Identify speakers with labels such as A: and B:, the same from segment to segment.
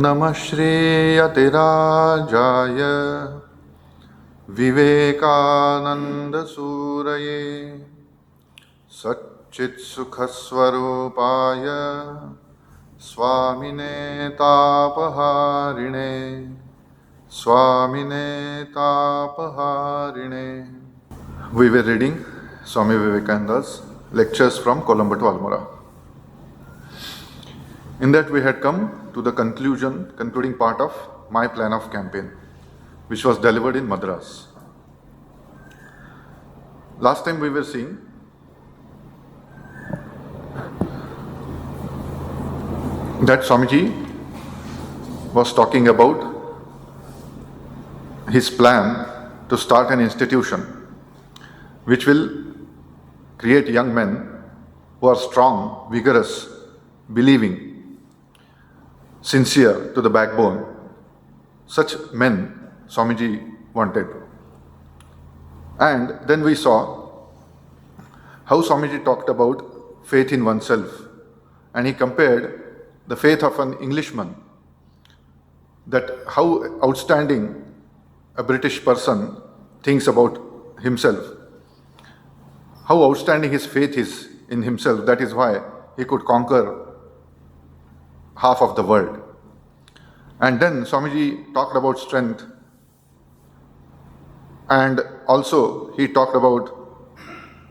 A: Namah Shri Yatirajaya Vivekananda Suraye Satchit Sukhaswarupaya Swamine Tapaharine Swamine Tapaharine. We were reading Swami Vivekananda's lectures from Colombo to Almora. In that we had come to the concluding part of my plan of campaign, which was delivered in Madras. Last time we were seeing that Swamiji was talking about his plan to start an institution which will create young men who are strong, vigorous, believing, sincere to the backbone. Such men Swamiji wanted. And then we saw how Swamiji talked about faith in oneself, and he compared the faith of an Englishman, that how outstanding a British person thinks about himself, how outstanding his faith is in himself. That is why he could conquer half of the world. And then Swamiji talked about strength, and also he talked about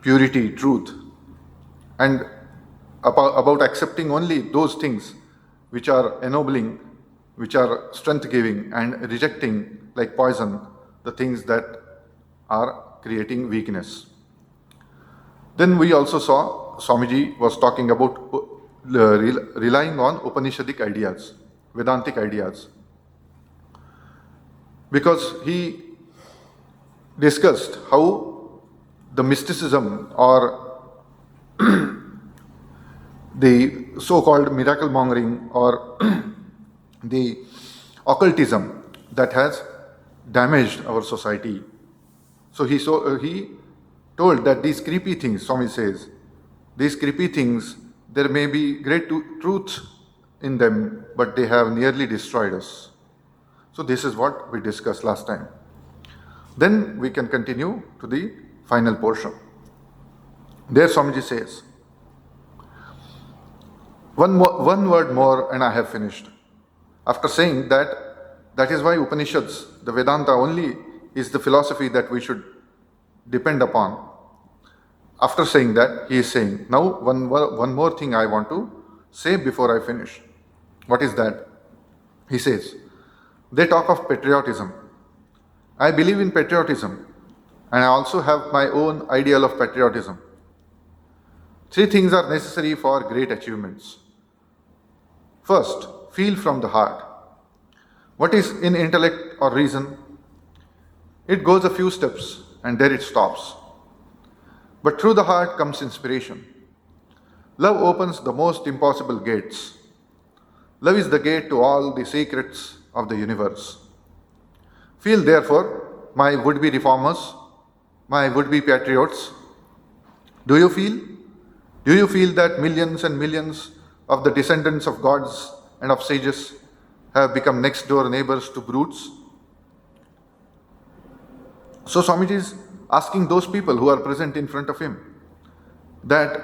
A: purity, truth, and about accepting only those things which are ennobling, which are strength-giving, and rejecting, like poison, the things that are creating weakness. Then we also saw Swamiji was talking about relying on Upanishadic ideas, Vedantic ideas, because he discussed how the mysticism or the so-called miracle mongering or the occultism that has damaged our society. So he told that these creepy things, Swami says, these creepy things, there may be great truth in them, but they have nearly destroyed us. So this is what we discussed last time. Then we can continue to the final portion. There Swamiji says, one word more and I have finished. After saying that is why Upanishads, the Vedanta only is the philosophy that we should depend upon. After saying that, he is saying, now one more thing I want to say before I finish. What is that? He says, they talk of patriotism. I believe in patriotism, and I also have my own ideal of patriotism. 3 things are necessary for great achievements. First, feel from the heart. What is in intellect or reason? It goes a few steps and there it stops. But through the heart comes inspiration. Love opens the most impossible gates. Love is the gate to all the secrets of the universe. Feel therefore, my would-be reformers, my would-be patriots. Do you feel? Do you feel that millions and millions of the descendants of gods and of sages have become next-door neighbors to brutes? So Swamiji is asking those people who are present in front of him that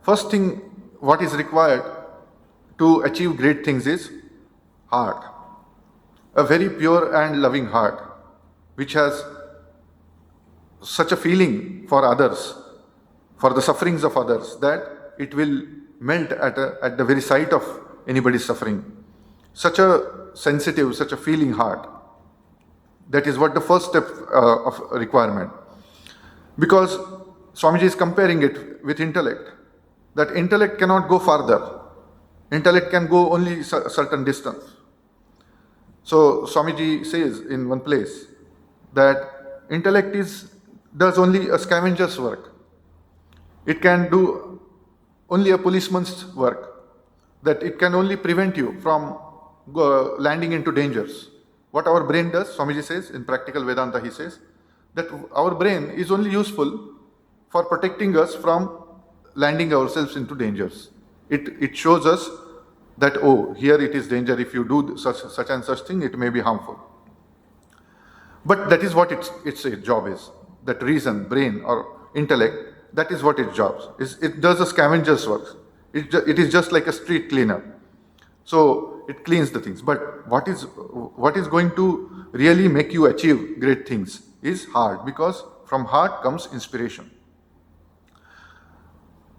A: first thing what is required to achieve great things is heart. A very pure and loving heart which has such a feeling for others, for the sufferings of others, that it will melt at the very sight of anybody's suffering. Such a sensitive, such a feeling heart. That is what the first step of requirement. Because Swamiji is comparing it with intellect. That intellect cannot go farther. Intellect can go only a certain distance. So Swamiji says in one place that intellect does only a scavenger's work. It can do only a policeman's work. That it can only prevent you from landing into dangers. What our brain does, Swamiji says, in Practical Vedanta he says, that our brain is only useful for protecting us from landing ourselves into dangers. It shows us that, oh, here it is danger, if you do such and such thing, it may be harmful. But that is what its job is. That reason, brain or intellect, that is what its job is. It does a scavenger's work. It is just like a street cleaner. So it cleans the things. But what is going to really make you achieve great things is heart, because from heart comes inspiration.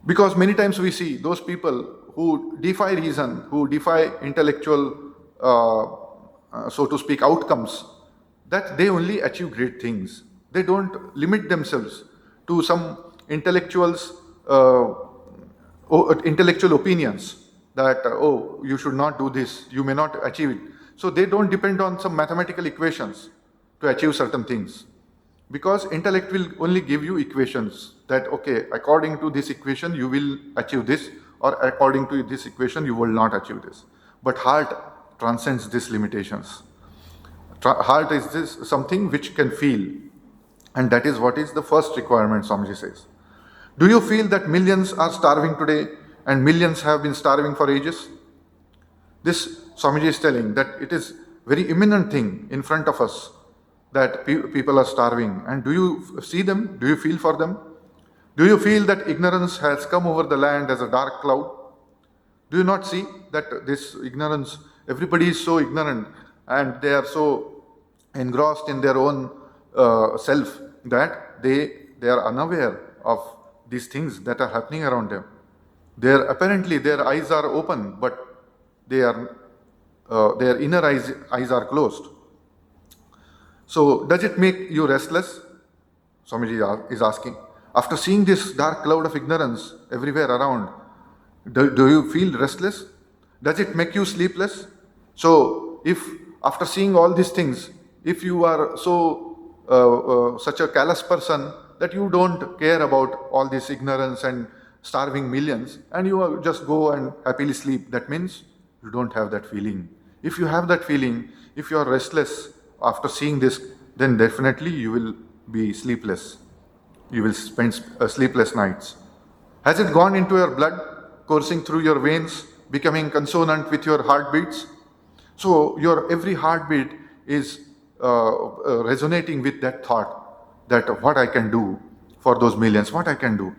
A: Because many times we see those people who defy reason, who defy intellectual, so to speak, outcomes, that they only achieve great things. They don't limit themselves to some intellectual opinions that, oh, you should not do this, you may not achieve it. So they don't depend on some mathematical equations to achieve certain things. Because intellect will only give you equations that, okay, according to this equation, you will achieve this, or according to this equation, you will not achieve this. But heart transcends these limitations. Heart is this something which can feel. And that is what is the first requirement, Swamiji says. Do you feel that millions are starving today and millions have been starving for ages? This Swamiji is telling that it is very imminent thing in front of us, that people are starving. And do you see them? Do you feel for them? Do you feel that ignorance has come over the land as a dark cloud? Do you not see that this ignorance, everybody is so ignorant and they are so engrossed in their own self that they are unaware of these things that are happening around them. Apparently their eyes are open, but their inner eyes are closed. So does it make you restless? Swamiji is asking. After seeing this dark cloud of ignorance everywhere around, do you feel restless? Does it make you sleepless? So if after seeing all these things, if you are such a callous person that you don't care about all this ignorance and starving millions, and you just go and happily sleep, that means you don't have that feeling. If you have that feeling, if you are restless after seeing this, then definitely you will be sleepless. You will spend sleepless nights. Has it gone into your blood, coursing through your veins, becoming consonant with your heartbeats? So your every heartbeat is resonating with that thought, that what I can do for those millions, what I can do.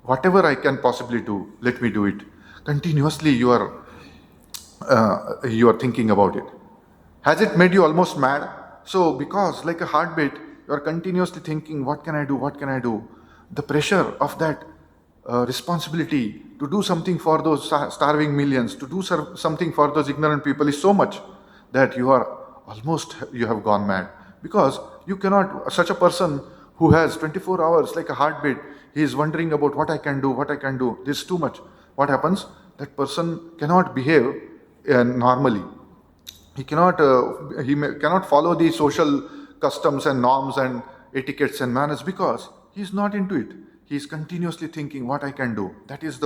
A: Whatever I can possibly do, let me do it. Continuously you are thinking about it. Has it made you almost mad? So because like a heartbeat, you are continuously thinking, what can I do, what can I do? The pressure of that responsibility to do something for those starving millions, to do something for those ignorant people is so much that you have gone mad. Because you cannot, such a person who has 24 hours like a heartbeat, he is wondering about what I can do, this is too much. What happens? That person cannot behave normally. He cannot follow the social customs and norms and etiquettes and manners, because he is not into it. He is continuously thinking what I can do. That is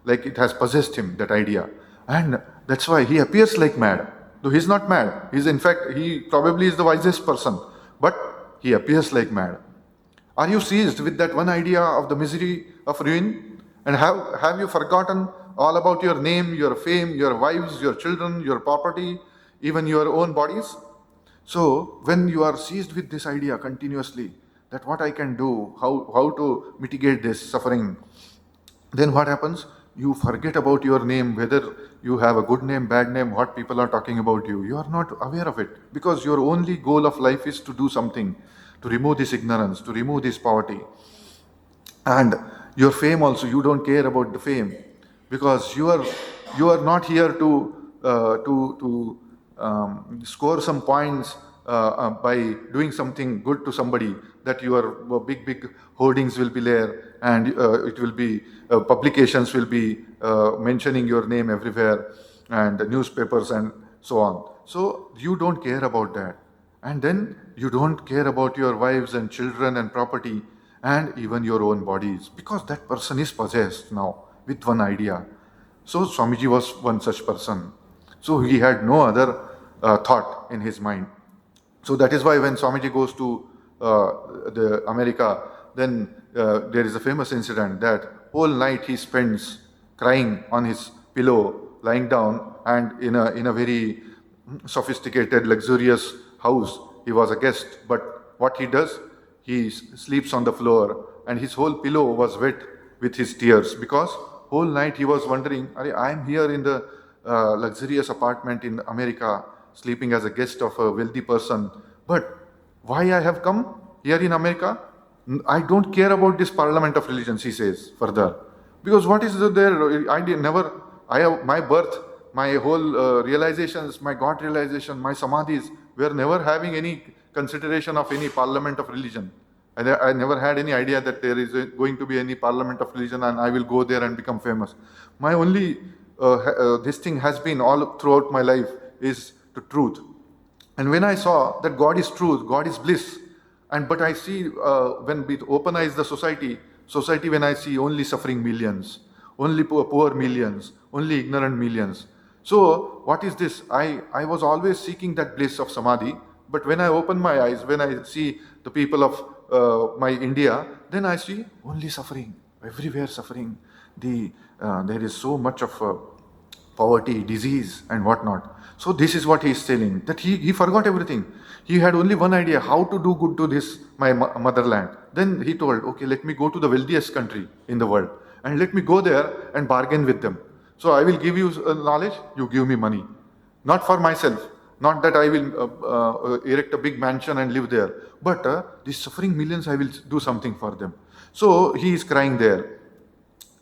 A: it has possessed him, that idea. And that's why he appears like mad. Though he is not mad. He probably is the wisest person. But he appears like mad. Are you seized with that one idea of the misery of ruin? And have you forgotten all about your name, your fame, your wives, your children, your property, even your own bodies? So when you are seized with this idea continuously, that what I can do, how to mitigate this suffering, then what happens? You forget about your name, whether you have a good name, bad name, what people are talking about you. You are not aware of it, because your only goal of life is to do something, to remove this ignorance, to remove this poverty. And your fame also, you don't care about the fame, because you are not here to score some points by doing something good to somebody, that your big hoardings will be there, and it will be publications will be mentioning your name everywhere, and newspapers and so on. So you don't care about that. And then you don't care about your wives and children and property and even your own bodies, because that person is possessed now with one idea. So Swamiji was one such person. So he had no other thought in his mind. So that is why when Swamiji goes to the America, then there is a famous incident that whole night he spends crying on his pillow lying down, and in a very sophisticated, luxurious house. He was a guest, but what he does, he sleeps on the floor, and his whole pillow was wet with his tears, because whole night he was wondering, I am here in the luxurious apartment in America, sleeping as a guest of a wealthy person, but why I have come here in America? I don't care about this parliament of religions, he says further. Because what is there? I have my birth, my whole realizations, my God realization, my samadhis, were never having any consideration of any parliament of religion. And I never had any idea that there is going to be any parliament of religion and I will go there and become famous. My only, this thing has been all throughout my life is the truth. And when I saw that God is truth, God is bliss, but I see when we open eyes the society when I see only suffering millions, only poor millions, only ignorant millions. So what is this? I was always seeking that bliss of samadhi, but when I open my eyes, when I see the people of my India, then I see only suffering, everywhere suffering. There is so much of poverty, disease and whatnot. So this is what he is telling, that he forgot everything. He had only one idea, how to do good to this, my motherland. Then he told, okay, let me go to the wealthiest country in the world and let me go there and bargain with them. So I will give you knowledge, you give me money. Not for myself, not that I will erect a big mansion and live there, but these suffering millions, I will do something for them. So he is crying there.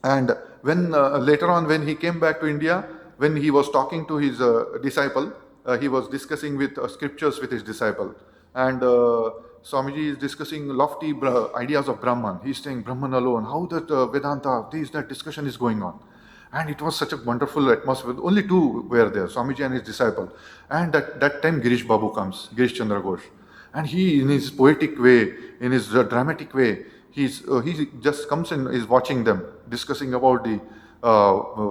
A: And when later on, when he came back to India, when he was talking to his disciple, he was discussing with scriptures with his disciple. And Swamiji is discussing lofty ideas of Brahman. He's saying Brahman alone, how that Vedanta, that discussion is going on. And it was such a wonderful atmosphere. Only two were there, Swamiji and his disciple. And at that time, Girish Babu comes, Girish Chandra Ghosh. And he, in his poetic way, in his dramatic way, he just comes and is watching them, discussing about the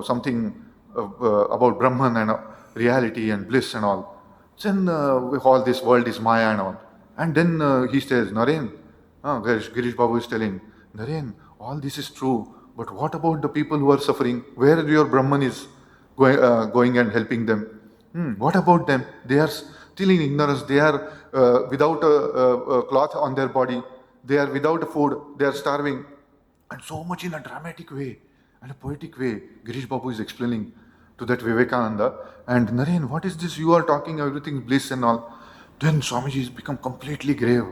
A: something about Brahman and reality and bliss and all. Then all this world is Maya and all. And then he says, Naren, Girish Babu is telling, Naren, all this is true, but what about the people who are suffering? Where your Brahman is going and helping them? What about them? They are still in ignorance. They are without a cloth on their body. They are without food. They are starving. And so much in a dramatic way and a poetic way, Girish Babu is explaining to that Vivekananda. And Naren, what is this? You are talking everything bliss and all. Then Swamiji has become completely grave.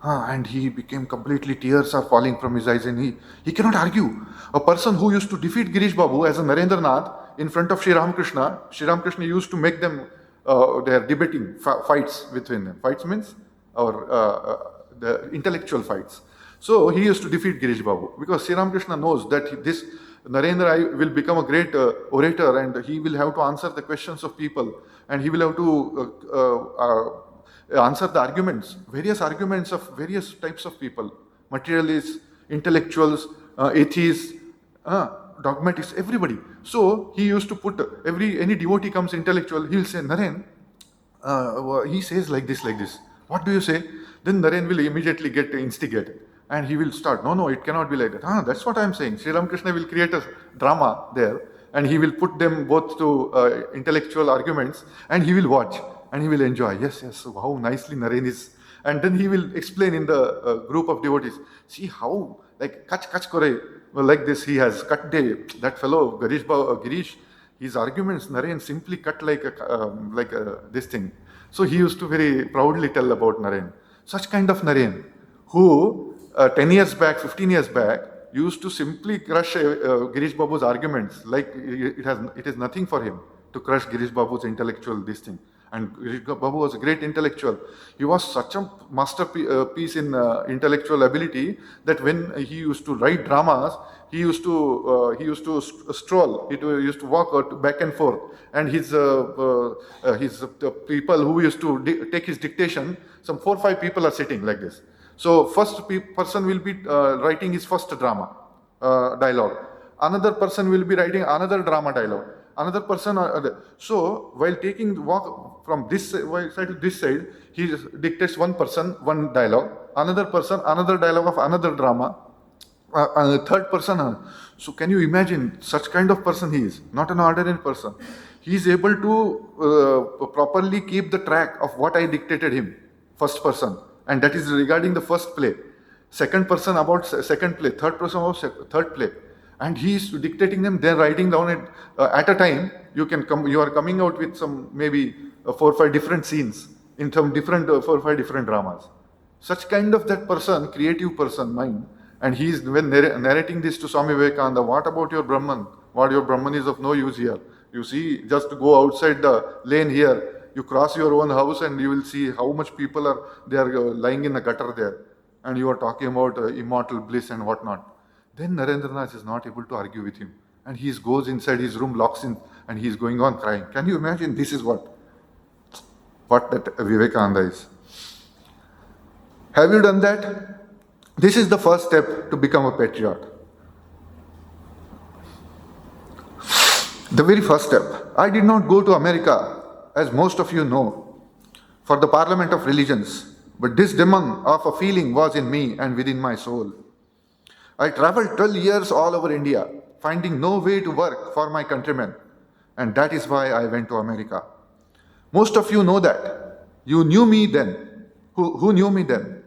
A: And he became completely, tears are falling from his eyes, and he cannot argue. A person who used to defeat Girish Babu as a Narendranath in front of Sri Ramakrishna used to make them, they are debating fights between them. Fights means the intellectual fights. So he used to defeat Girish Babu because Sri Ramakrishna knows that this Narendra will become a great orator, and he will have to answer the questions of people, and he will have to answer the arguments, various arguments of various types of people, materialists, intellectuals, atheists, dogmatists, everybody. So he used to put any devotee comes intellectual, he will say, Naren, he says like this. What do you say? Then Naren will immediately get instigated. And he will start, no, it cannot be like that. That's what I am saying. Sri Ramakrishna will create a drama there, and he will put them both to intellectual arguments, and he will watch, and he will enjoy. Yes, how nicely Naren is. And then he will explain in the group of devotees, see how, like, kach kore, like this, he has cut that fellow, Girish, his arguments, Naren simply cut like this thing. So he used to very proudly tell about Naren. Such kind of Naren, who 10 years back, 15 years back, used to simply crush Girish Babu's arguments, like it is nothing for him to crush Girish Babu's intellectual this thing. And Girish Babu was a great intellectual. He was such a masterpiece in intellectual ability that when he used to write dramas, he used to stroll. He used to walk back and forth. And his people who used to take his dictation, some 4 or 5 people are sitting like this. So first person will be writing his first drama dialogue. Another person will be writing another drama dialogue. Another person, so while taking the walk from this side to this side, he dictates one person, one dialogue. Another person, another dialogue of another drama. third person. So can you imagine such kind of person he is? Not an ordinary person. He is able to properly keep the track of what I dictated him, first person. And that is regarding the first play. Second person about second play, third person about third play. And he is dictating them, they're writing down it. At a time, you are coming out with some maybe 4 or 5 different scenes in some different 4 or 5 different dramas. Such kind of that person, creative person, mind. And he is when narrating this to Swami Vivekananda, what about your Brahman? What your Brahman is of no use here. You see, just go outside the lane here, you cross your own house and you will see how much people are lying in the gutter there. And you are talking about immortal bliss and whatnot. Then Narendranath is not able to argue with him. And he goes inside his room, locks in, and he is going on crying. Can you imagine? This is what that Vivekananda is. Have you done that? This is the first step to become a patriot. The very first step. I did not go to America, as most of you know, for the Parliament of Religions, but this demon of a feeling was in me and within my soul. I traveled 12 years all over India, finding no way to work for my countrymen, and that is why I went to America. Most of you know that. You knew me then. Who knew me then?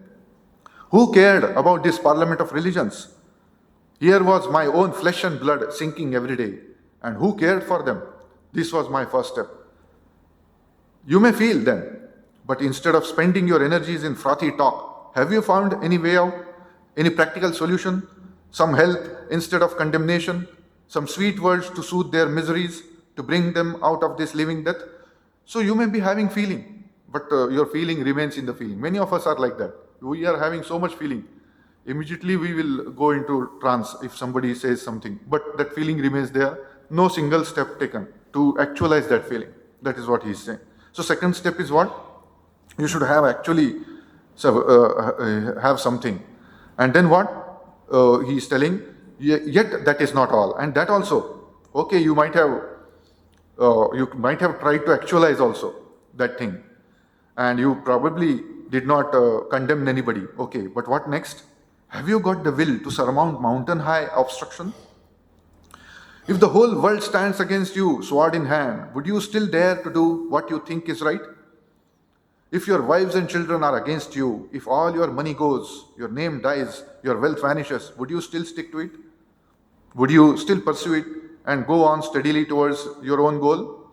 A: Who cared about this Parliament of Religions? Here was my own flesh and blood sinking every day. And who cared for them? This was my first step. You may feel then, but instead of spending your energies in frothy talk, have you found any way out? Any practical solution? Some help instead of condemnation? Some sweet words to soothe their miseries, to bring them out of this living death? So you may be having feeling, but your feeling remains in the feeling. Many of us are like that. We are having so much feeling. Immediately we will go into trance if somebody says something, but that feeling remains there. No single step taken to actualize that feeling. That is what he is saying. So second step is what? You should have actually have something. And then what? He is telling, yet that is not all. And that also, okay, you might have tried to actualize also that thing. And you probably did not condemn anybody. Okay, but what next? Have you got the will to surmount mountain high obstruction? If the whole world stands against you, sword in hand, would you still dare to do what you think is right? If your wives and children are against you, if all your money goes, your name dies, your wealth vanishes, would you still stick to it? Would you still pursue it and go on steadily towards your own goal?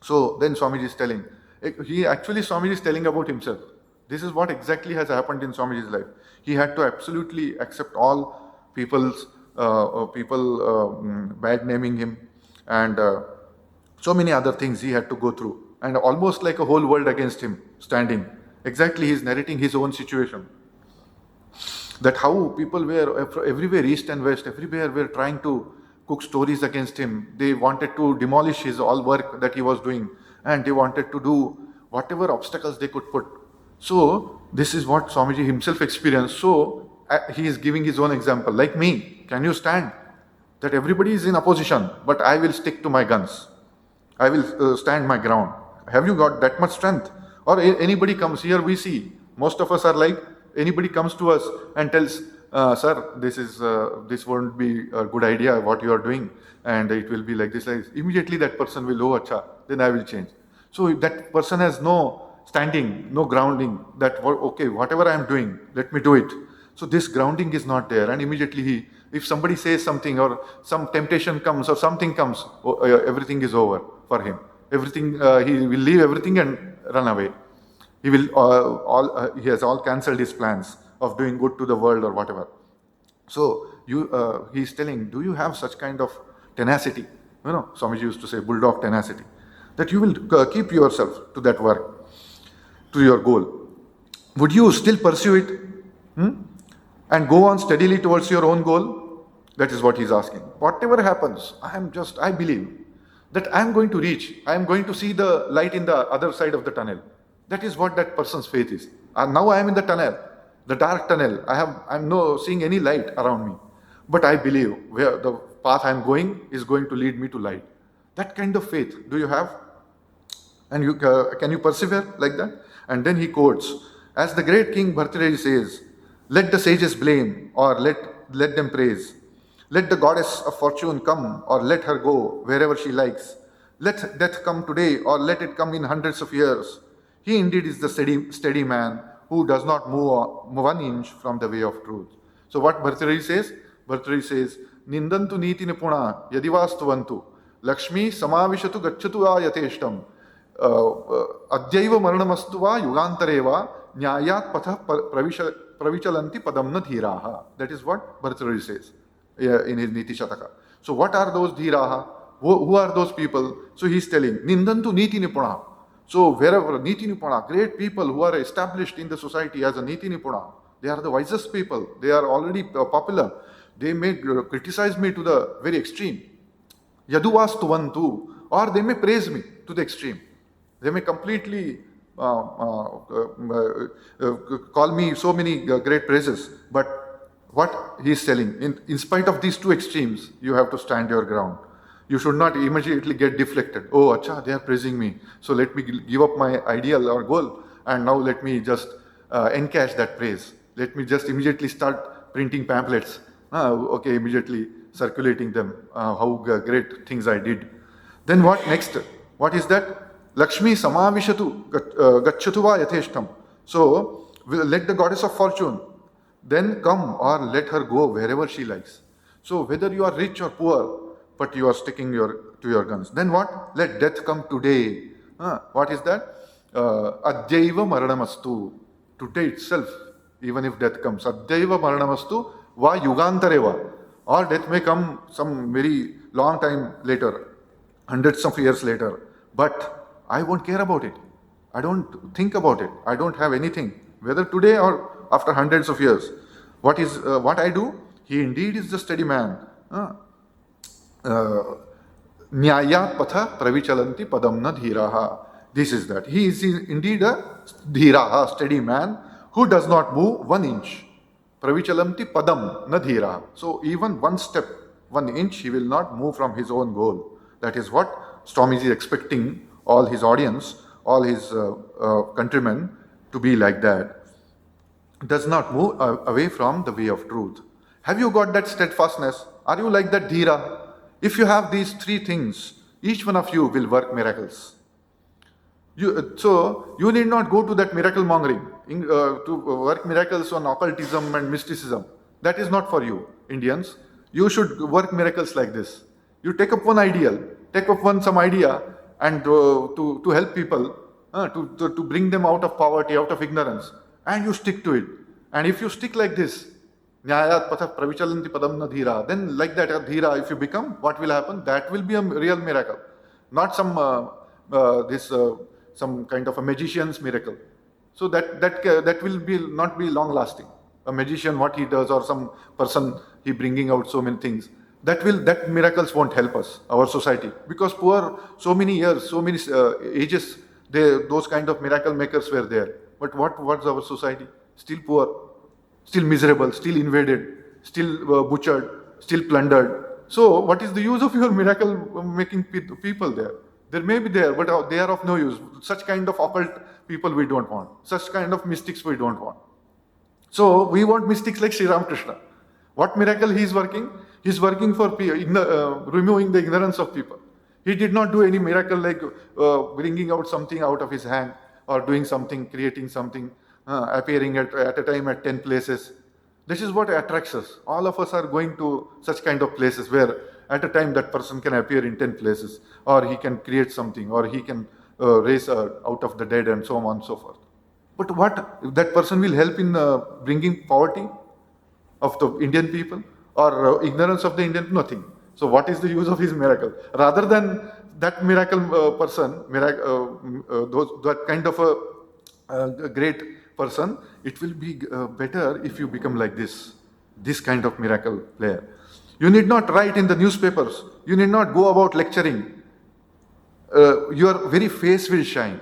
A: So then Swamiji is telling, Swamiji is telling about himself. This is what exactly has happened in Swamiji's life. He had to absolutely accept all people bad naming him and so many other things he had to go through, and almost like a whole world against him standing. Exactly, he is narrating his own situation. That how people were everywhere, east and west, everywhere were trying to cook stories against him. They wanted to demolish his all work that he was doing, and they wanted to do whatever obstacles they could put. So this is what Swamiji himself experienced. So he is giving his own example. Like me, can you stand? That everybody is in opposition, but I will stick to my guns. I will stand my ground. Have you got that much strength? Or anybody comes here, we see, most of us are like, anybody comes to us and tells, sir, this won't be a good idea what you are doing, and it will be like this. Immediately that person will, oh, acha, then I will change. So that person has no standing, no grounding, that, okay, whatever I am doing, let me do it. So this grounding is not there, and immediately if somebody says something or some temptation comes or something comes, everything is over for him. Everything, he will leave everything and run away. He will he has all cancelled his plans of doing good to the world or whatever. So he is telling, do you have such kind of tenacity? You know, Swamiji used to say bulldog tenacity, that you will keep yourself to that work, to your goal. Would you still pursue it? And go on steadily towards your own goal? That is what he's asking. Whatever happens, I believe that I am going to reach, I am going to see the light in the other side of the tunnel. That is what that person's faith is. And now I am in the tunnel, the dark tunnel. I'm not seeing any light around me. But I believe where the path I am going is going to lead me to light. That kind of faith, do you have? And can you persevere like that? And then he quotes, as the great King Bhartaji says, let the sages blame or let let them praise. Let the goddess of fortune come, or let her go wherever she likes. Let death come today, or let it come in hundreds of years. He indeed is the steady man who does not move 1 inch from the way of truth. So what Bhartrihari says? Bhartrihari says, Nindantu niti nipuna yadivastuvantu Lakshmi samavishatu gacchatu va yateshtam adyaiva maranamastu va yugantareva nyayat patha pravichalanti padamna dhiraha. That is what Bhartrihari says in his Niti Shataka. So what are those dhiraha? Who are those people? So he is telling, Nindantu niti nipuna. So wherever Niti Nipuna, great people who are established in the society as a Niti Nipuna, they are the wisest people. They are already popular. They may criticize me to the very extreme. Yaduvastuvantu, or they may praise me to the extreme. They may completely call me so many great praises. But what he is telling, in spite of these two extremes, you have to stand your ground. You should not immediately get deflected. Oh, acha, they are praising me. So let me give up my ideal or goal, and now let me just encash that praise. Let me just immediately start printing pamphlets. Okay, immediately circulating them, how great things I did. Then what next? What is that? Lakshmi samavishatu gacchatu va yatheshtam. So let the goddess of fortune then come, or let her go wherever she likes. So whether you are rich or poor, but you are sticking to your guns. Then what? Let death come today. What is that? Adyaiva maranamastu. Today itself, even if death comes. Adyaiva maranamastu va yugantareva. Or death may come some very long time later, hundreds of years later. But I won't care about it. I don't think about it. I don't have anything, whether today or after hundreds of years. What I do? He indeed is the steady man. Nyaya patha pravichalanti padamna dhiraha. This is that. He is indeed a dhiraha, steady man, who does not move 1 inch. Pravichalanti padam na dhiraha. So even 1 step, 1 inch, he will not move from his own goal. That is what Swamiji is expecting all his audience, all his countrymen to be like that. Does not move away from the way of truth. Have you got that steadfastness? Are you like that dhira? If you have these 3 things, each one of you will work miracles. So you need not go to that miracle mongering to work miracles on occultism and mysticism. That is not for you, Indians. You should work miracles like this. You take up one ideal, take up some idea, and to help people, to bring them out of poverty, out of ignorance, and you stick to it. And if you stick like this, Nyayat patha pravichalanti padamna dhira. Then like that dhira, if you become, what will happen? That will be a real miracle. Not some some kind of a magician's miracle. So that will not be long lasting. A magician, what he does, or some person he bringing out so many things, that miracles won't help us, our society, because poor so many years, so many ages, those kind of miracle makers were there. But what's our society? Still poor. Still miserable, still invaded, still butchered, still plundered. So what is the use of your miracle making people there? They may be there, but they are of no use. Such kind of occult people we don't want. Such kind of mystics we don't want. So we want mystics like Sri Ramakrishna. What miracle he is working? He is working for removing the ignorance of people. He did not do any miracle like bringing out something out of his hand, or doing something, creating something, appearing at a time at 10 places. This is what attracts us. All of us are going to such kind of places where at a time that person can appear in 10 places, or he can create something, or he can raise out of the dead, and so on and so forth. But what? That person will help in bringing poverty of the Indian people, or ignorance of the Indian? Nothing. So what is the use of his miracle? Rather than that miracle person, that kind of a great person, it will be better if you become like this kind of miracle player. You need not write in the newspapers. You need not go about lecturing. Your very face will shine.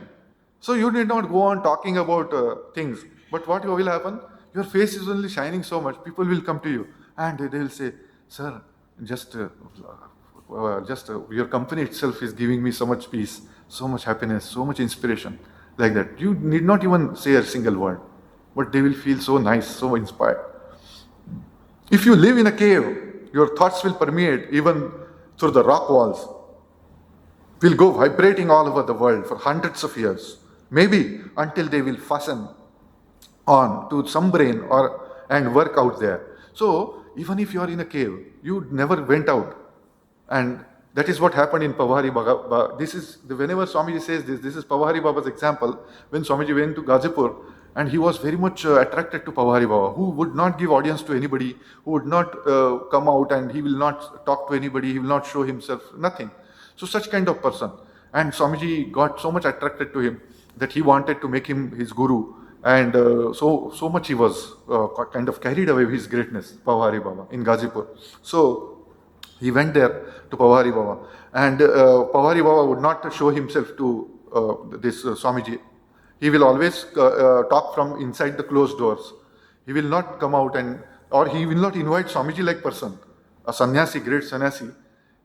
A: So you need not go on talking about things. But what will happen? Your face is only shining so much. People will come to you and they will say, "Sir, just your company itself is giving me so much peace, so much happiness, so much inspiration." Like that. You need not even say a single word, but they will feel so nice, so inspired. If you live in a cave, your thoughts will permeate even through the rock walls, will go vibrating all over the world for hundreds of years, maybe until they will fasten on to some brain or and work out there. So even if you are in a cave, you never went out. And that is what happened in Pawari Baba. This is whenever Swamiji says this is Pawari Baba's example. When Swamiji went to Gazipur, and he was very much attracted to Pawari Baba, who would not give audience to anybody, who would not come out, and he will not talk to anybody, he will not show himself, nothing. So such kind of person. And Swamiji got so much attracted to him that he wanted to make him his guru. And so much he was kind of carried away with his greatness, Pawari Baba, in Gazipur. So he went there to Pawari Baba, and Pawari Baba would not show himself to this Swamiji. He will always talk from inside the closed doors. He will not come out, or he will not invite Swamiji like person, a sannyasi, great sannyasi.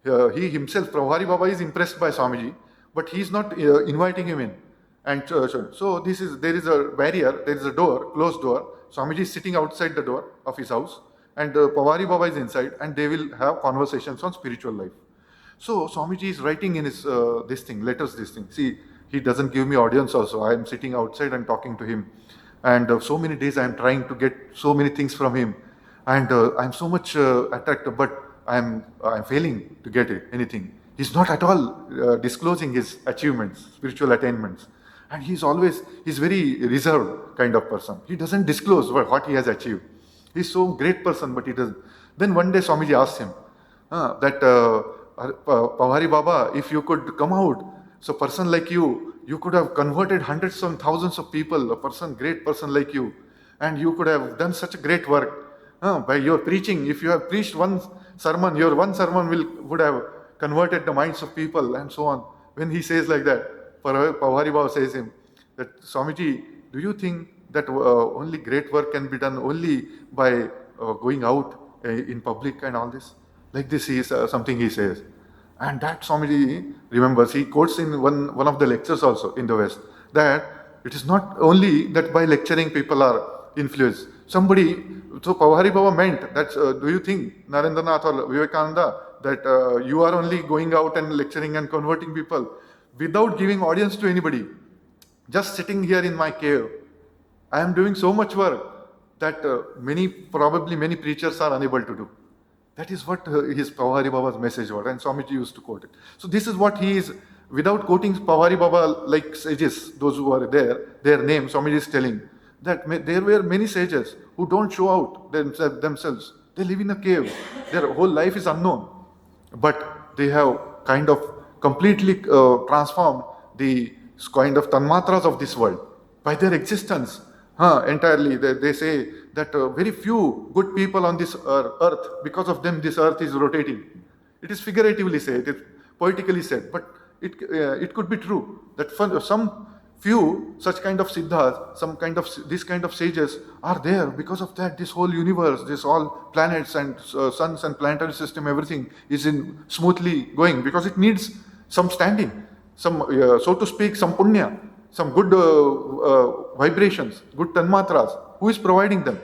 A: He himself, Pawari Baba, is impressed by Swamiji, but he is not inviting him in. And so there is a barrier, there is a door, closed door. Swamiji is sitting outside the door of his house, and Pawari Baba is inside, and they will have conversations on spiritual life. So Swamiji is writing in his letters. See, he doesn't give me audience also. I am sitting outside and talking to him, and so many days I am trying to get so many things from him, and I am so much attracted, but I am failing to get anything. He's not at all disclosing his achievements, spiritual attainments. And he's very reserved kind of person. He doesn't disclose what he has achieved. He's so great person, but he doesn't. Then one day Swamiji asked him that Pawari Baba, if you could come out, so person like you could have converted hundreds and thousands of people, great person like you, and you could have done such a great work by your preaching. If you have preached one sermon, your one sermon would have converted the minds of people, and so on. When he says like that, Pawari Baba says him that, Swamiji, do you think that only great work can be done only by going out in public and all this? Like this is something he says. And that Swamiji remembers, he quotes in one of the lectures also in the West, that it is not only that by lecturing people are influenced. So Pawari Baba meant that, do you think, Narendranath or Vivekananda, that you are only going out and lecturing and converting people without giving audience to anybody? Just sitting here in my cave, I am doing so much work that probably many preachers are unable to do. That is what his Pawari Baba's message was, and Swamiji used to quote it. So this is what he is, without quoting Pawari Baba like sages, those who are there, their name, Swamiji is telling that there were many sages who don't show out themselves. They live in a cave. Their whole life is unknown. But they have kind of completely transformed the kind of tanmatras of this world by their existence entirely. They say that very few good people on this earth, because of them this earth is rotating. It is figuratively said, it is poetically said, but it could be true that for some few such kind of siddhas, this kind of sages are there. Because of that, this whole universe, this all planets and suns and planetary system, everything is in smoothly going, because it needs some standing, some so to speak, some punya, some good vibrations, good tanmatras. Who is providing them?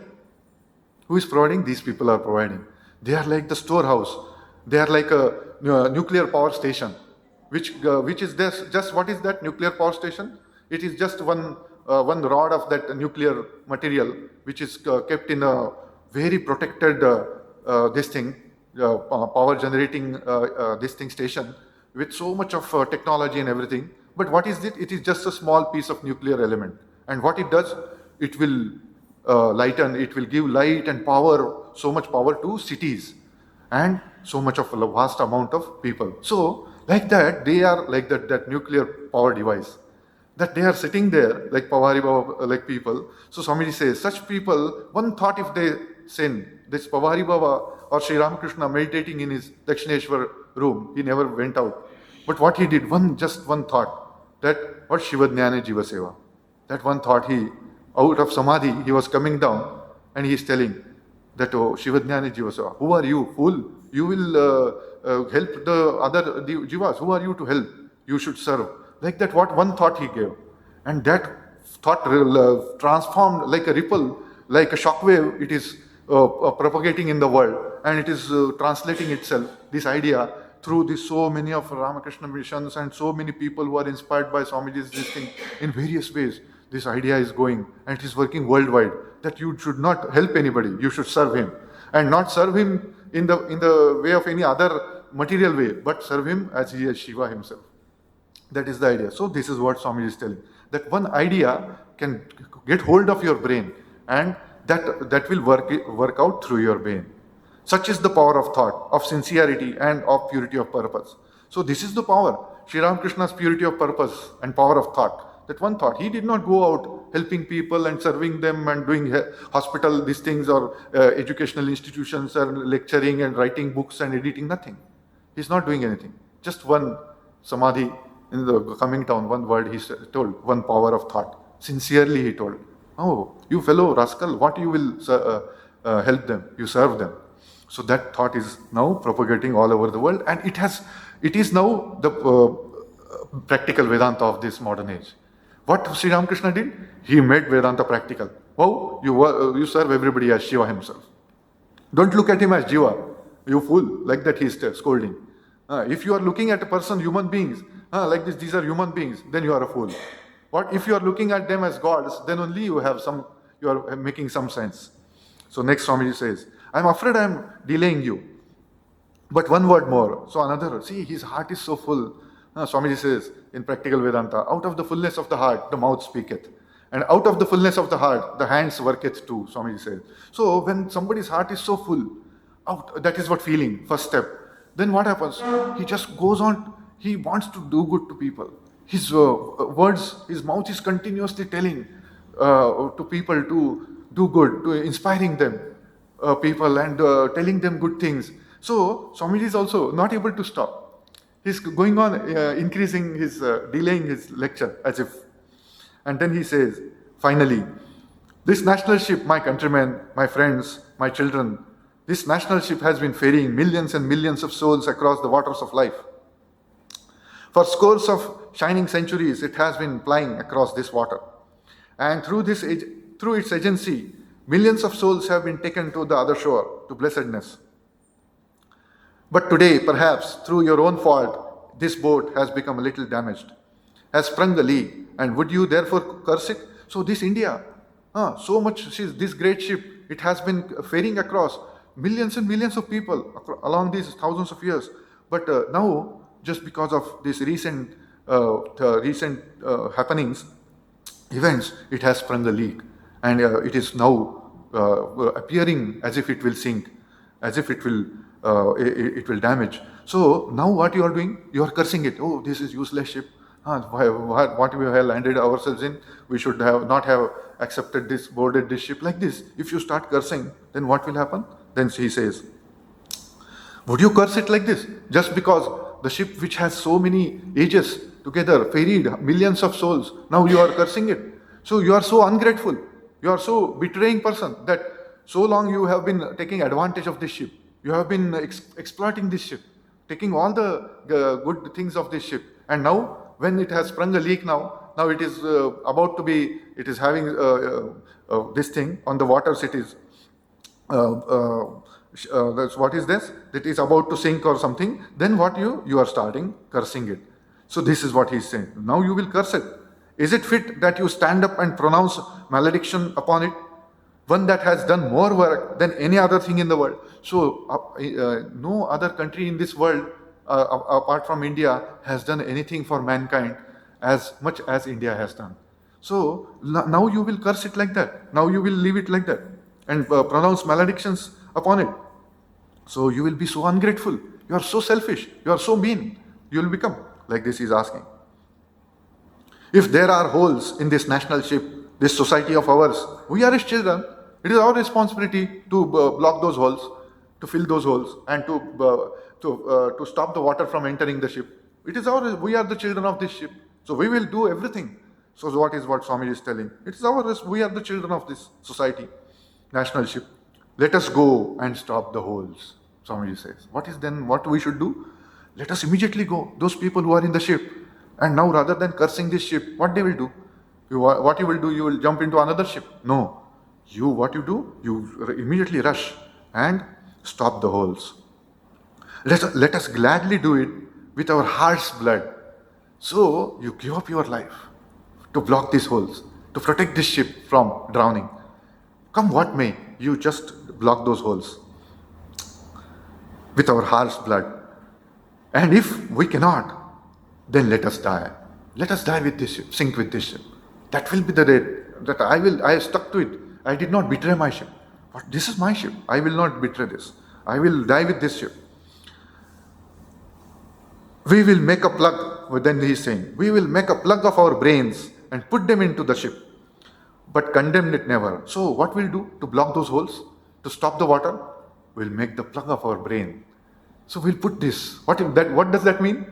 A: Who is providing? These people are providing. They are like the storehouse. They are like a nuclear power station, which is this. Just what is that nuclear power station? It is just one rod of that nuclear material, which is kept in a very protected power generating station with so much of technology and everything. But what is it? It is just a small piece of nuclear element. And what it does, it will lighten, it will give light and power, so much power to cities and so much of a vast amount of people. So like that, they are like that nuclear power device. That they are sitting there like Pawari Baba, like people. So Swamiji says, such people, one thought if they sin, this Pawari Baba or Sri Ramakrishna meditating in his Dakshineshwar room, he never went out. But what he did, just one thought, that what Shivadhyana Jiva Seva. That one thought, he, out of Samadhi, he was coming down and he is telling that, oh, Shivadhyana Jiva Seva, who are you, fool? You will help the other jivas. Who are you to help? You should serve. Like that, what one thought he gave. And that thought transformed like a ripple, like a shock wave. It is propagating in the world, and it is translating itself, this idea, through so many of Ramakrishna missions and so many people who are inspired by Swamiji's this thing in various ways. This idea is going and it is working worldwide, that you should not help anybody, you should serve him, and not serve him in the way of any other material way, but serve him as he is Shiva himself. That is the idea. So this is what Swamiji is telling, that one idea can get hold of your brain, and that will work out through your brain. Such is the power of thought, of sincerity, and of purity of purpose. So this is the power, Sri Ramakrishna's purity of purpose and power of thought. That one thought, he did not go out helping people and serving them and doing hospital these things, or educational institutions, or lecturing and writing books and editing, nothing. He's not doing anything. Just one samadhi in the coming town, one word he told, one power of thought. Sincerely he told, oh, you fellow rascal, what you will help them, you serve them. So that thought is now propagating all over the world, and it is now the practical Vedanta of this modern age. What Sri Ramakrishna did? He made Vedanta practical. Oh, you serve everybody as Shiva himself. Don't look at him as Jiva, you fool, like that he is scolding. If you are looking at a person, human beings, like this, these are human beings, then you are a fool. What if you are looking at them as gods, then only you are making some sense. So next Swamiji says, I'm afraid I'm delaying you, but one word more. So another, see, his heart is so full. Swamiji says in Practical Vedanta, out of the fullness of the heart, the mouth speaketh. And out of the fullness of the heart, the hands worketh too, Swamiji says. So when somebody's heart is so full, that is what feeling, first step. Then what happens? He just goes on, he wants to do good to people. His words, his mouth is continuously telling to people to do good, to inspiring them. People and telling them good things. So Swamiji is also not able to stop. He's going on increasing his, delaying his lecture as if. And then he says, finally, this national ship, my countrymen, my friends, my children, this national ship has been ferrying millions and millions of souls across the waters of life. For scores of shining centuries, it has been plying across this water. And through its agency, millions of souls have been taken to the other shore, to blessedness. But today, perhaps through your own fault, this boat has become a little damaged, has sprung a leak, and would you therefore curse it? So this India, so much, this great ship, it has been ferrying across millions and millions of people along these thousands of years. But now, just because of these recent happenings, events, it has sprung a leak, and it is now appearing as if it will sink, as if it will damage. So now what you are doing? You are cursing it. Oh, this is useless ship. What we have landed ourselves in, we should not have accepted this, boarded this ship like this. If you start cursing, then what will happen? Then he says, would you curse it like this? Just because the ship which has so many ages together ferried millions of souls, now you are cursing it. So you are so ungrateful. You are so betraying person that so long you have been taking advantage of this ship. You have been exploiting this ship, taking all the good things of this ship. And now, when it has sprung a leak now it is about to be, it is having this thing on the waters, it is, that's what is this? That is about to sink or something. Then what you are starting cursing it. So this is what he is saying. Now you will curse it. Is it fit that you stand up and pronounce malediction upon it? One that has done more work than any other thing in the world. So no other country in this world, apart from India, has done anything for mankind as much as India has done. So now you will curse it like that. Now you will leave it like that and pronounce maledictions upon it. So you will be so ungrateful. You are so selfish. You are so mean. You will become like this. He is asking. If there are holes in this national ship, this society of ours, we are his children. It is our responsibility to block those holes, to fill those holes, and to stop the water from entering the ship. It is we are the children of this ship. So we will do everything. So what Swami is telling? It is we are the children of this society, national ship. Let us go and stop the holes, Swami says. What we should do? Let us immediately go. Those people who are in the ship, and now rather than cursing this ship, what they will do? What you will do? You will jump into another ship? No. what you do? You immediately rush and stop the holes. Let us gladly do it with our heart's blood. So you give up your life to block these holes, to protect this ship from drowning. Come what may, you just block those holes with our heart's blood. And if we cannot, then let us die. Let us die with this ship, sink with this ship. That will be the day that I stuck to it. I did not betray my ship. But this is my ship. I will not betray this. I will die with this ship. We will make a plug, then he is saying, we will make a plug of our brains and put them into the ship, but condemn it never. So what we'll do to block those holes, to stop the water? We'll make the plug of our brain. So we'll put this. What does that mean?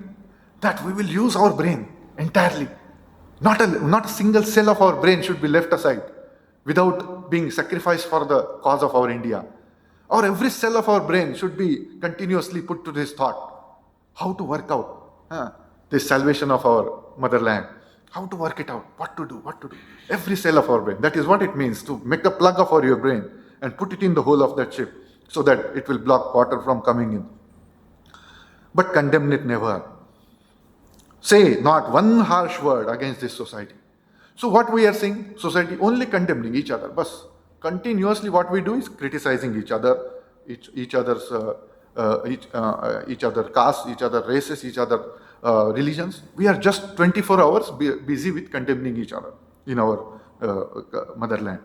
A: That we will use our brain entirely. Not a single cell of our brain should be left aside without being sacrificed for the cause of our India. Or every cell of our brain should be continuously put to this thought. How to work out this salvation of our motherland. How to work it out. What to do. Every cell of our brain. That is what it means to make a plug of your brain and put it in the hole of that ship so that it will block water from coming in. But condemn it never. Say not one harsh word against this society. So what we are saying, society only condemning each other. But continuously what we do is criticizing each other, each other's each other castes, each other races, each other religions. We are just 24 hours busy with condemning each other in our motherland.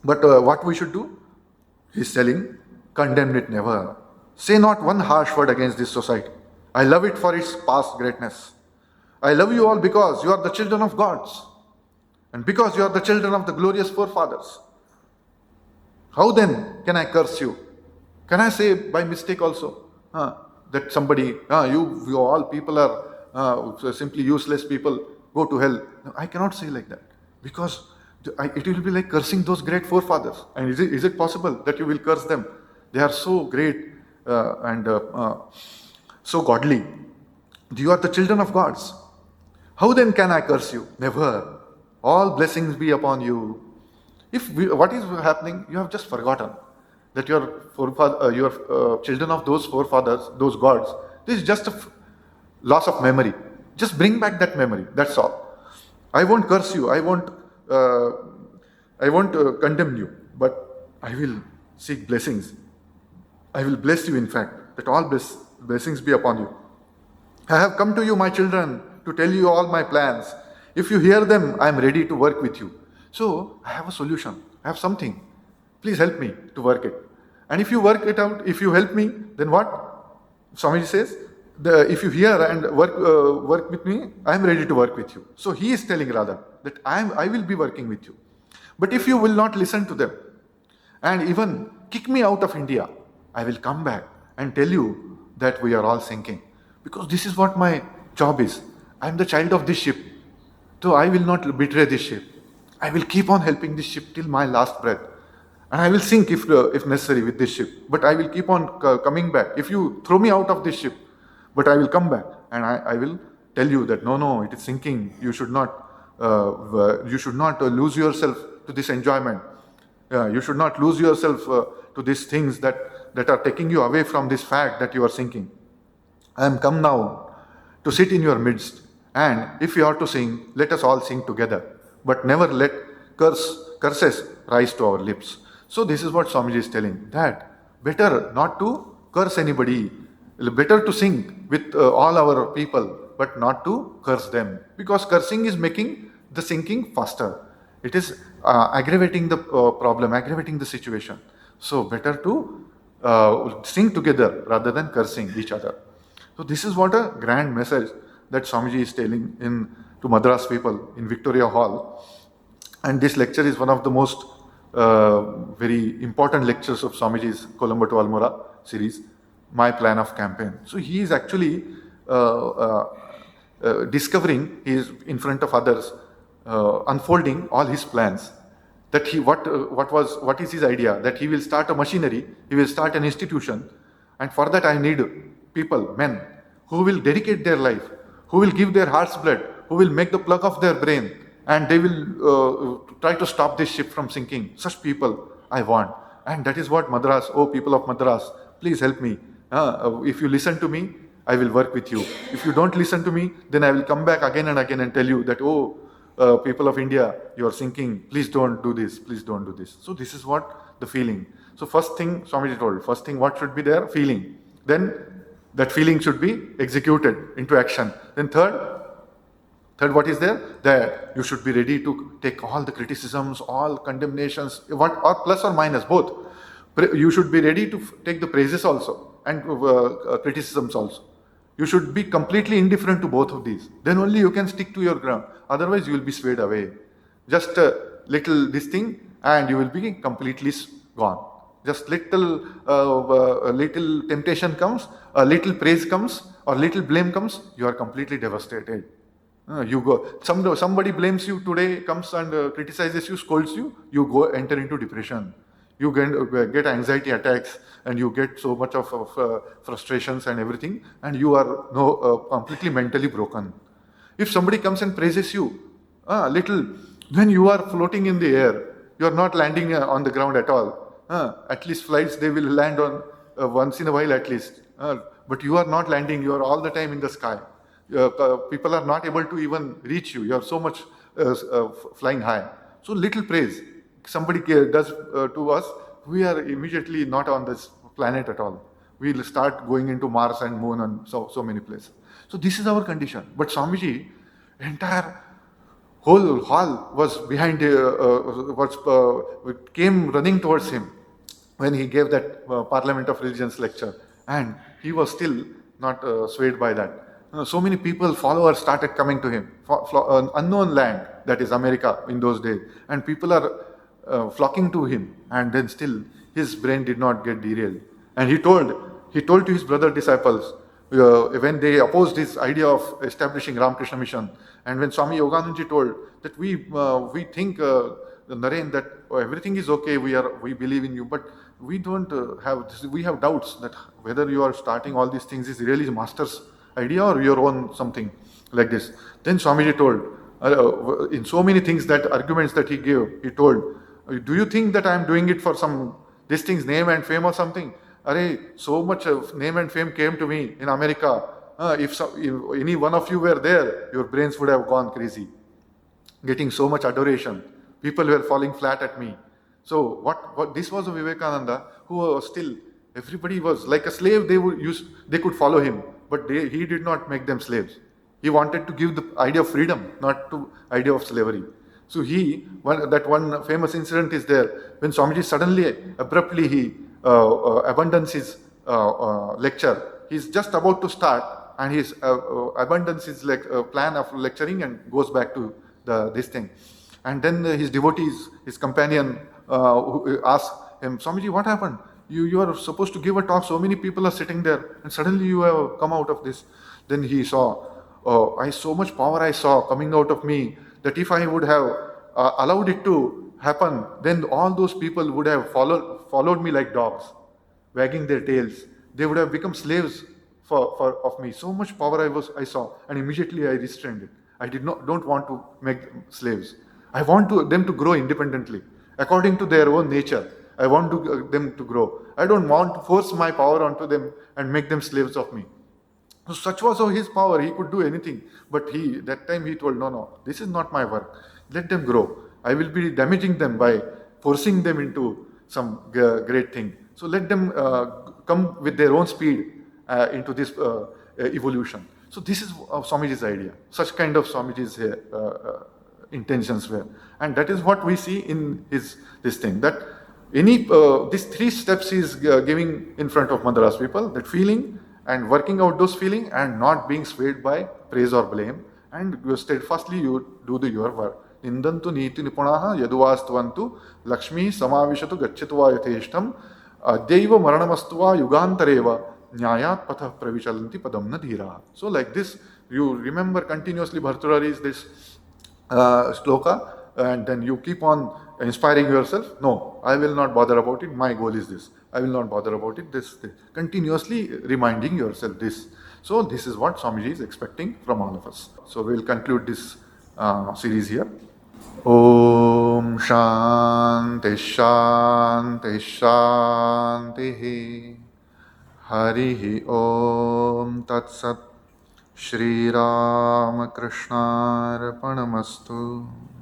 A: But what we should do? He's telling, condemn it never. Say not one harsh word against this society. I love it for its past greatness. I love you all because you are the children of gods. And because you are the children of the glorious forefathers. How then can I curse you? Can I say by mistake also that somebody, you all people are simply useless people, go to hell? No, I cannot say like that. Because it will be like cursing those great forefathers. And is it possible that you will curse them? They are so great and so godly. You are the children of gods. How then can I curse you? Never. All blessings be upon you. What is happening? You have just forgotten that you are children of those forefathers, those gods. This is just a loss of memory. Just bring back that memory. That's all. I won't curse you. I won't condemn you. But I will seek blessings. I will bless you, in fact, that all blessings be upon you. I have come to you, my children, to tell you all my plans. If you hear them, I am ready to work with you. So, I have a solution. I have something. Please help me to work it. And if you work it out, if you help me, then what? Swamiji says, if you hear and work with me, I am ready to work with you. So, he is telling rather that I will be working with you. But if you will not listen to them and even kick me out of India, I will come back and tell you that we are all sinking. Because this is what my job is. I am the child of this ship. So I will not betray this ship. I will keep on helping this ship till my last breath. And I will sink if necessary with this ship. But I will keep on coming back. If you throw me out of this ship, but I will come back and I will tell you that no, it is sinking. You should not lose yourself to this enjoyment. You should not lose yourself to these things that are taking you away from this fact that you are sinking. I am come now to sit in your midst, and if you are to sing, let us all sing together, but never let curses rise to our lips. So this is what Swamiji is telling, that better not to curse anybody, better to sing with all our people, but not to curse them, because cursing is making the sinking faster. It is aggravating the problem, aggravating the situation. So better to sing together rather than cursing each other. So this is what a grand message that Swamiji is telling to Madras people in Victoria Hall. And this lecture is one of the most very important lectures of Swamiji's Colombo to Almora series, My Plan of Campaign. So he is actually discovering, he is in front of others, unfolding all his plans. That what is his idea? That he will start a machinery, he will start an institution, and for that I need people, men, who will dedicate their life, who will give their heart's blood, who will make the plug of their brain, and they will try to stop this ship from sinking. Such people I want. And that is what Madras, oh people of Madras, please help me. If you listen to me, I will work with you. If you don't listen to me, then I will come back again and again and tell you that, people of India, you are sinking. Please don't do this. Please don't do this. So this is what the feeling. So first thing Swamiji told, first thing what should be there? Feeling. Then that feeling should be executed into action. Then third what is there? That you should be ready to take all the criticisms, all condemnations, or plus or minus, both. You should be ready to take the praises also and criticisms also. You should be completely indifferent to both of these. Then only you can stick to your ground. Otherwise you will be swayed away. Just a little this thing and you will be completely gone. Just little temptation comes, a little praise comes, or little blame comes, you are completely devastated. You go. Somebody blames you today, comes and criticizes you, scolds you. You go enter into depression. You get anxiety attacks, and you get so much of frustrations and everything, and you are completely mentally broken. If somebody comes and praises you, little, when you are floating in the air, you are not landing on the ground at all. At least flights they will land on once in a while at least. But you are not landing. You are all the time in the sky. People are not able to even reach you. You are so much flying high. So little praise somebody does to us, we are immediately not on this planet at all. We will start going into Mars and Moon and so many places. So this is our condition. But Swamiji, entire whole hall was behind, came running towards him when he gave that Parliament of Religions lecture, and he was still not swayed by that. So many people, followers started coming to him, an unknown land, that is America in those days, and people are flocking to him, and then still his brain did not get derailed. And he told to his brother disciples, when they opposed his idea of establishing Ramakrishna Mission, and when Swami Yoganandaji told that we think, Naren, that everything is okay, we believe in you, but we don't we have doubts that whether you are starting all these things is really master's idea or your own something like this. Then Swamiji told, in so many things, that arguments that he gave, he told, do you think that I am doing it for this thing's name and fame or something? So much of name and fame came to me in America. If any one of you were there, your brains would have gone crazy. Getting so much adoration. People were falling flat at me. So what this was a Vivekananda who was still, everybody was like a slave, they could follow him, but he did not make them slaves. He wanted to give the idea of freedom, not the idea of slavery. So that one famous incident is there, when Swamiji suddenly, abruptly, he abandons his lecture. He's just about to start, and he abandons his plan of lecturing and goes back to this thing. And then his devotees, his companion, who asked him, Swamiji, what happened? You are supposed to give a talk, so many people are sitting there, and suddenly you have come out of this. Then he saw, so much power I saw coming out of me, that if I would have allowed it to happen, then all those people would have followed me like dogs, wagging their tails. They would have become slaves of me. So much power I saw, and immediately I restrained it. I don't want to make them slaves. I want them to grow independently, according to their own nature. I want them to grow. I don't want to force my power onto them and make them slaves of me. So such was his power. He could do anything. But that time he told, no, this is not my work. Let them grow. I will be damaging them by forcing them into some great thing. So let them come with their own speed into this evolution. So this is Swamiji's idea. Such kind of Swamiji's intentions were. And that is what we see in this thing. That these three steps he is giving in front of Madras people, that feeling and working out those feeling and not being swayed by praise or blame, and steadfastly you do your work. Nindantu niti nipunaha yaduvastavantu lakshmi samavishatu gachyatva yatheshtam adyaiva maranamastuva yugantareva nyayat patha pravichalanti padamna dhira. So like this, you remember continuously Bhartrihari's this sloka, and then you keep on inspiring yourself. No, I will not bother about it. My goal is this. I will not bother about it. This. Continuously reminding yourself this. So this is what Swamiji is expecting from all of us. So we will conclude this series here. Om Shanti Shanti Shanti. Harihi Om Tat Sat. Sri Ramakrishna Arpanamastu.